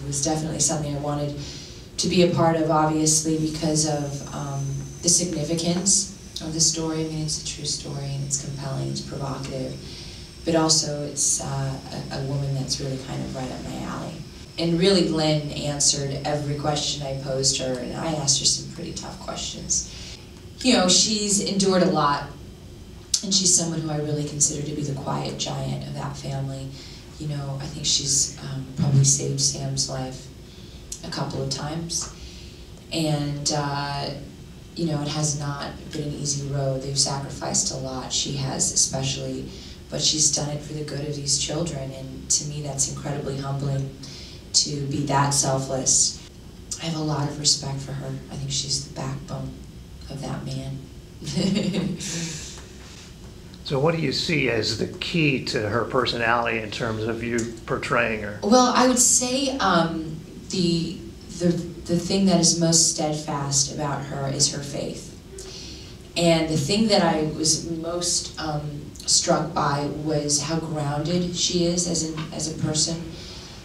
was definitely something I wanted to be a part of, obviously, because of the significance of the story. I mean, it's a true story, and it's compelling, it's provocative, but also it's a woman that's really kind of right up my alley. And really, Lynn answered every question I posed her, and I asked her some pretty tough questions. You know, she's endured a lot, and she's someone who I really consider to be the quiet giant of that family. You know, I think she's probably saved Sam's life a couple of times. And, you know, it has not been an easy road. They've sacrificed a lot, she has especially, but she's done it for the good of these children, and to me that's incredibly humbling to be that selfless. I have a lot of respect for her. I think she's the backbone of that man. So what do you see as the key to her personality in terms of you portraying her? Well, I would say the thing that is most steadfast about her is her faith. And the thing that I was most struck by was how grounded she is as a person.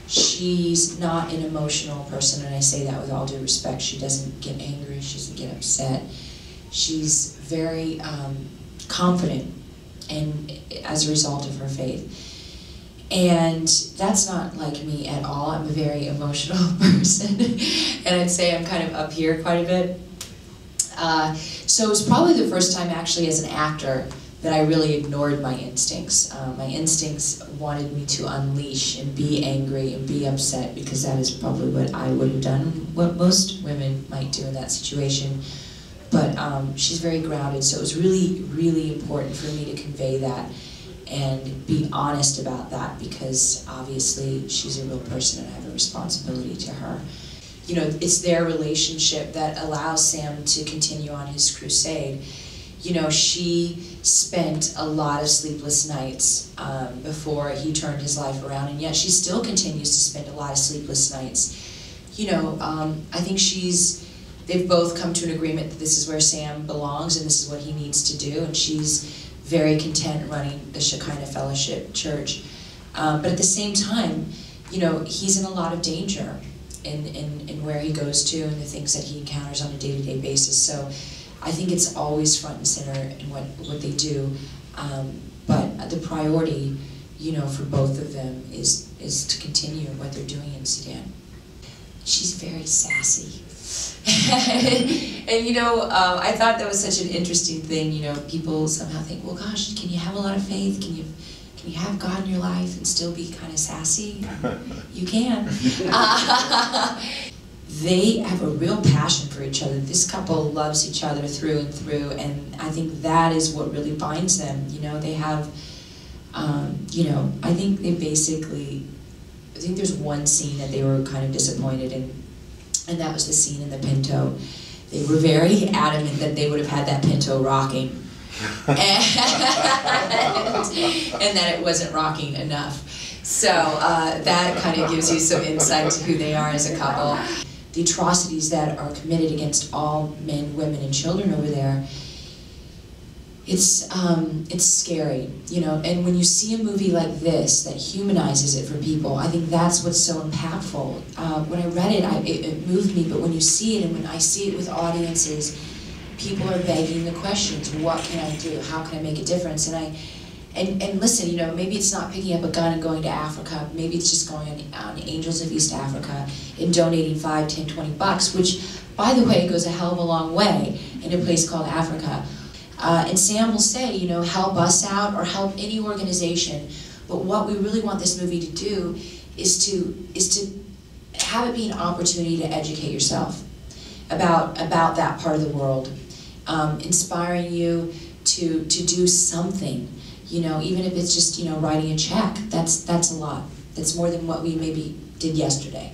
She's not an emotional person, and I say that with all due respect. She doesn't get angry, she doesn't get upset. She's very confident, and as a result of her faith. And that's not like me at all. I'm a very emotional person, and I'd say I'm kind of up here quite a bit. So it was probably the first time actually as an actor that I really ignored my instincts. My instincts wanted me to unleash and be angry and be upset, because that is probably what I would have done, what most women might do in that situation. But she's very grounded, so it was really, really important for me to convey that and be honest about that, because obviously she's a real person and I have a responsibility to her. You know, it's their relationship that allows Sam to continue on his crusade. You know, she spent a lot of sleepless nights before he turned his life around, and yet she still continues to spend a lot of sleepless nights. You know, I think they've both come to an agreement that this is where Sam belongs and this is what he needs to do, and she's very content running the Shekinah Fellowship Church. But at the same time, you know, he's in a lot of danger in where he goes to and the things that he encounters on a day-to-day basis. So I think it's always front and center in what they do. But the priority, you know, for both of them is to continue what they're doing in Sudan. She's very sassy. And you know, I thought that was such an interesting thing. You know, people somehow think, well, gosh, can you have a lot of faith? Can you have God in your life and still be kind of sassy? You can. They have a real passion for each other. This couple loves each other through and through, and I think that is what really binds them. You know, they have, you know, I think there's one scene that they were kind of disappointed in, and that was the scene in the Pinto. They were very adamant that they would have had that Pinto rocking, and that it wasn't rocking enough. So that kind of gives you some insight to who they are as a couple. The atrocities that are committed against all men, women, and children over there, it's scary, you know. And when you see a movie like this that humanizes it for people, I think that's what's so impactful. When I read it, it moved me, but when you see it, and when I see it with audiences, people are begging the questions: what can I do? How can I make a difference? And listen, you know, maybe it's not picking up a gun and going to Africa. Maybe it's just going on Angels of East Africa and donating $5, $10, $20, which, by the way, goes a hell of a long way in a place called Africa. And Sam will say, you know, help us out or help any organization. But what we really want this movie to do is to have it be an opportunity to educate yourself about that part of the world, inspiring you to do something. You know, even if it's just, you know, writing a check, that's a lot. That's more than what we maybe did yesterday.